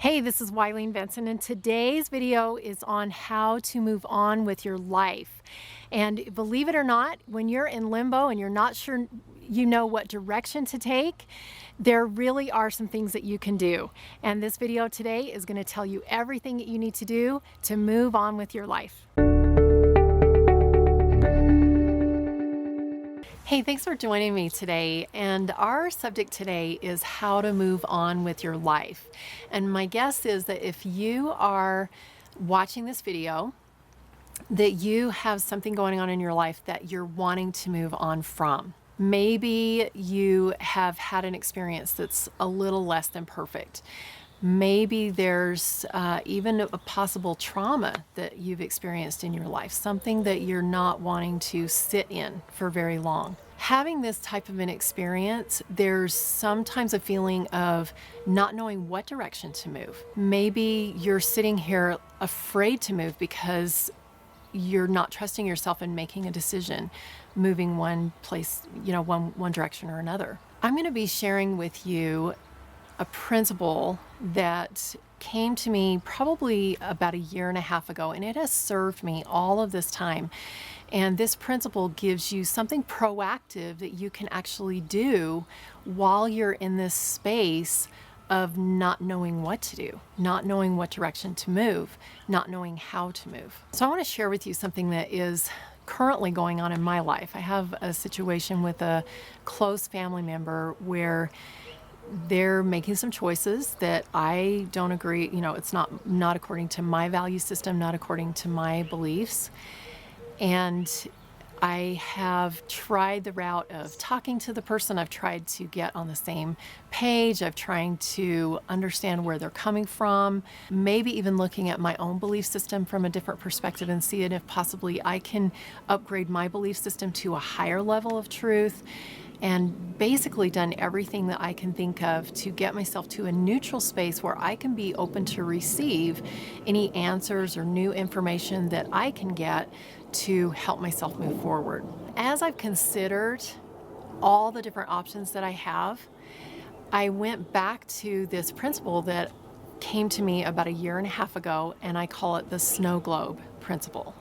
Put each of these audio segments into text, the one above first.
Hey, this is Wylene Benson, and today's video is on how to move on with your life. And believe it or not, when you're in limbo and you're not sure you know what direction to take, there really are some things that you can do. And this video today is going to tell you everything that you need to do to move on with your life. Hey, thanks for joining me today. And our subject today is how to move on with your life. And my guess is that if you are watching this video, that you have something going on in your life that you're wanting to move on from. Maybe you have had an experience that's a little less than perfect. Maybe there's even a possible trauma that you've experienced in your life, something that you're not wanting to sit in for very long. Having this type of an experience, there's sometimes a feeling of not knowing what direction to move. Maybe you're sitting here afraid to move because you're not trusting yourself in making a decision, moving one place, one direction or another. I'm going to be sharing with you a principle that came to me probably about a year and a half ago, and it has served me all of this time. And this principle gives you something proactive that you can actually do while you're in this space of not knowing what to do, not knowing what direction to move, not knowing how to move. So I want to share with you something that is currently going on in my life. I have a situation with a close family member where they're making some choices that I don't agree, it's not according to my value system, not according to my beliefs. And I have tried the route of talking to the person. I've tried to get on the same page. I've tried to understand where they're coming from, maybe even looking at my own belief system from a different perspective and seeing if possibly I can upgrade my belief system to a higher level of truth. And basically done everything that I can think of to get myself to a neutral space where I can be open to receive any answers or new information that I can get to help myself move forward. As I've considered all the different options that I have, I went back to this principle that came to me about a year and a half ago, and I call it the snow globe principle.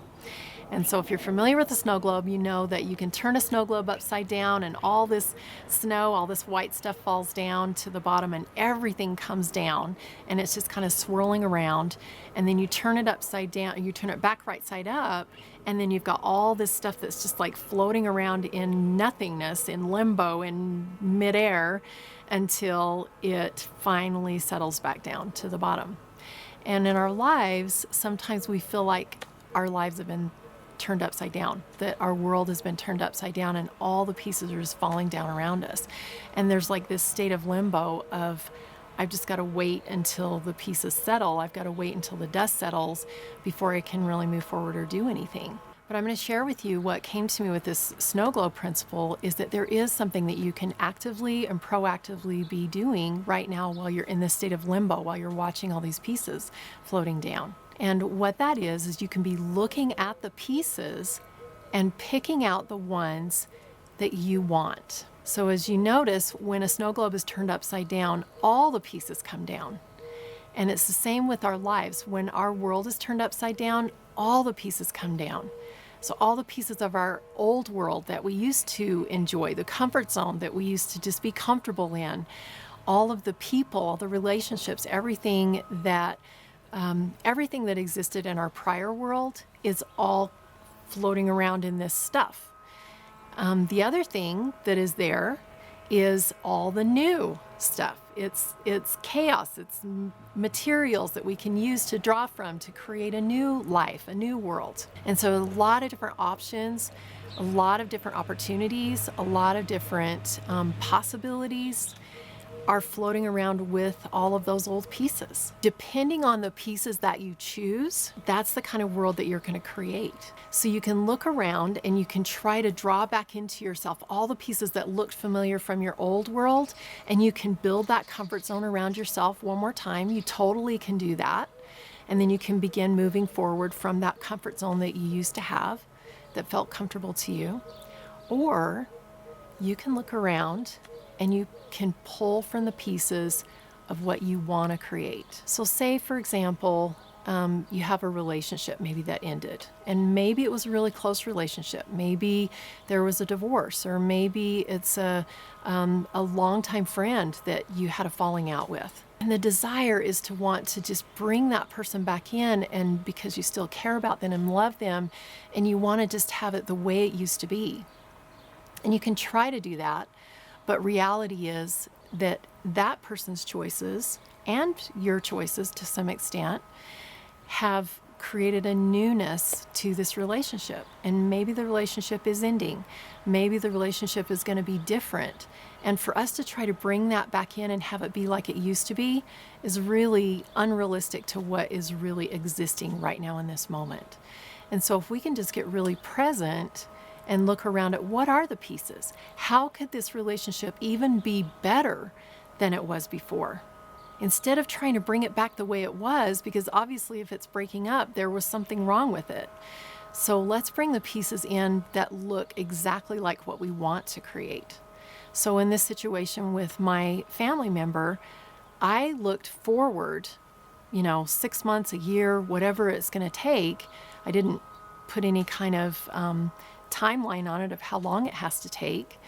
And so if you're familiar with the snow globe, you know that you can turn a snow globe upside down and all this snow, all this white stuff falls down to the bottom and everything comes down and it's just kind of swirling around. And then you turn it upside down, you turn it back right side up, and then you've got all this stuff that's just like floating around in nothingness, in limbo, in midair, until it finally settles back down to the bottom. And in our lives, sometimes we feel like our lives have been turned upside down, that our world has been turned upside down and all the pieces are just falling down around us. And there's like this state of limbo of, I've just got to wait until the pieces settle. I've got to wait until the dust settles before I can really move forward or do anything. But I'm going to share with you what came to me with this snow globe principle is that there is something that you can actively and proactively be doing right now while you're in this state of limbo, while you're watching all these pieces floating down. And what that is you can be looking at the pieces and picking out the ones that you want. So as you notice, when a snow globe is turned upside down, all the pieces come down. And it's the same with our lives. When our world is turned upside down, all the pieces come down. So all the pieces of our old world that we used to enjoy, the comfort zone that we used to just be comfortable in, all of the people, the relationships, everything that existed in our prior world is all floating around in this stuff. The other thing that is there is all the new stuff. It's chaos, it's materials that we can use to draw from to create a new life, a new world. And so a lot of different options, a lot of different opportunities, a lot of different possibilities are floating around with all of those old pieces. Depending on the pieces that you choose, that's the kind of world that you're going to create. So you can look around and you can try to draw back into yourself all the pieces that looked familiar from your old world, and you can build that comfort zone around yourself one more time. You totally can do that. And then you can begin moving forward from that comfort zone that you used to have that felt comfortable to you. Or you can look around and you can pull from the pieces of what you want to create. So say, for example, you have a relationship maybe that ended, and maybe it was a really close relationship. Maybe there was a divorce, or maybe it's a longtime friend that you had a falling out with. And the desire is to want to just bring that person back in, and because you still care about them and love them, and you want to just have it the way it used to be. And you can try to do that, but reality is that that person's choices and your choices to some extent have created a newness to this relationship. And maybe the relationship is ending. Maybe the relationship is going to be different. And for us to try to bring that back in and have it be like it used to be is really unrealistic to what is really existing right now in this moment. And so if we can just get really present and look around at what are the pieces, how could this relationship even be better than it was before? Instead of trying to bring it back the way it was, because obviously if it's breaking up, there was something wrong with it. So let's bring the pieces in that look exactly like what we want to create. So in this situation with my family member, I looked forward, 6 months, a year, whatever it's going to take. I didn't put any kind of timeline on it of how long it has to take,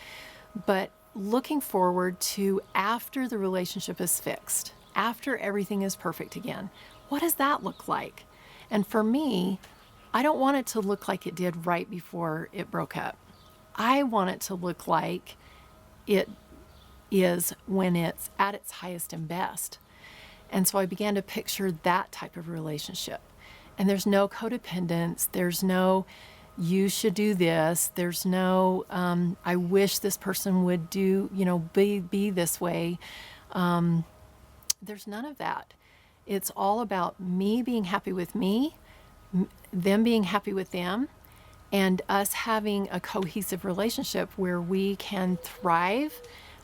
but looking forward to after the relationship is fixed, after everything is perfect again. What does that look like? And for me, I don't want it to look like it did right before it broke up. I want it to look like it is when it's at its highest and best. And so I began to picture that type of relationship. And there's no codependence. There's no, you should do this. There's no, I wish this person would do, be this way. There's none of that. It's all about me being happy with me, them being happy with them, and us having a cohesive relationship where we can thrive,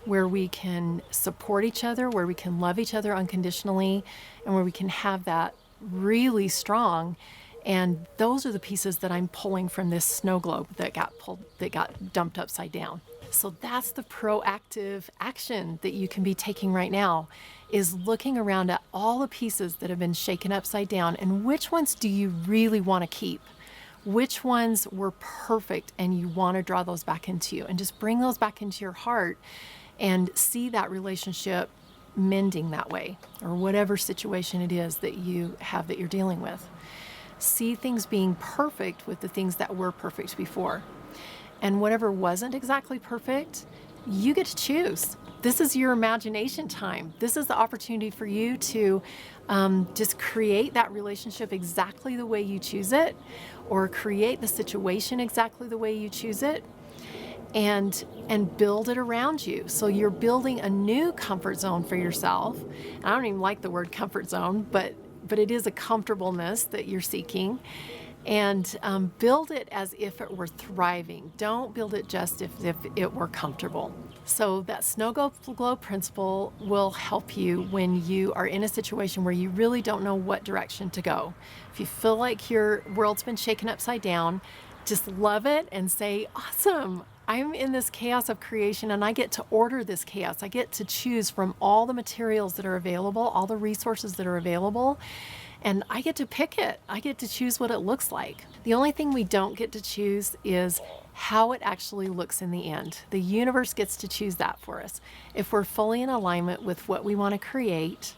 where we can support each other, where we can love each other unconditionally, and where we can have that really strong. And those are the pieces that I'm pulling from this snow globe that got dumped upside down. So that's the proactive action that you can be taking right now, is looking around at all the pieces that have been shaken upside down, and which ones do you really want to keep? Which ones were perfect and you want to draw those back into you, and just bring those back into your heart and see that relationship mending that way, or whatever situation it is that you have that you're dealing with. See things being perfect with the things that were perfect before. And whatever wasn't exactly perfect, you get to choose. This is your imagination time. This is the opportunity for you to just create that relationship exactly the way you choose it, or create the situation exactly the way you choose it, and build it around you. So you're building a new comfort zone for yourself. I don't even like the word comfort zone, but it is a comfortableness that you're seeking. And build it as if it were thriving. Don't build it just if it were comfortable. So that snow globe principle will help you when you are in a situation where you really don't know what direction to go. If you feel like your world's been shaken upside down, just love it and say, awesome, I'm in this chaos of creation, and I get to order this chaos. I get to choose from all the materials that are available, all the resources that are available, and I get to pick it. I get to choose what it looks like. The only thing we don't get to choose is how it actually looks in the end. The universe gets to choose that for us. If we're fully in alignment with what we want to create,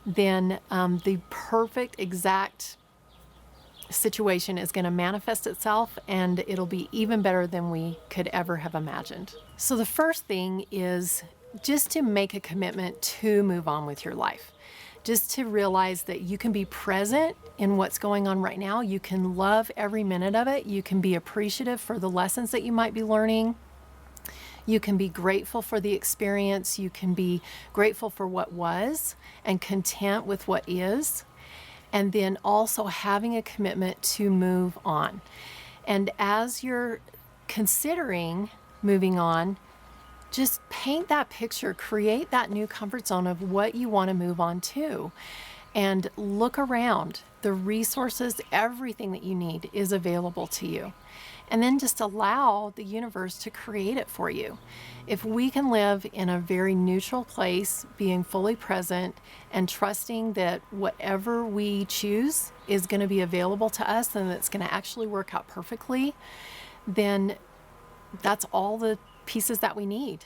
then the perfect, exact situation is going to manifest itself, and it'll be even better than we could ever have imagined. So the first thing is just to make a commitment to move on with your life. Just to realize that you can be present in what's going on right now. You can love every minute of it. You can be appreciative for the lessons that you might be learning. You can be grateful for the experience. You can be grateful for what was and content with what is. And then also having a commitment to move on. And as you're considering moving on, just paint that picture, create that new comfort zone of what you want to move on to. and look around. The resources, everything that you need is available to you. And then just allow the universe to create it for you. If we can live in a very neutral place, being fully present and trusting that whatever we choose is going to be available to us and it's going to actually work out perfectly, then that's all the pieces that we need.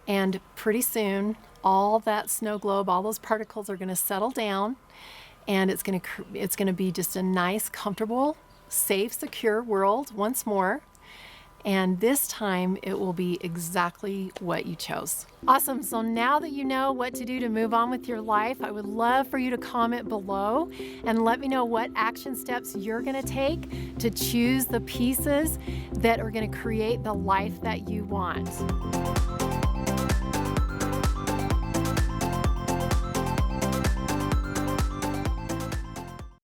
And pretty soon, all that snow globe, all those particles are going to settle down, and it's going to be just a nice, comfortable, safe, secure world once more. And this time it will be exactly what you chose. Awesome. So now that you know what to do to move on with your life, I would love for you to comment below and let me know what action steps you're going to take to choose the pieces that are going to create the life that you want.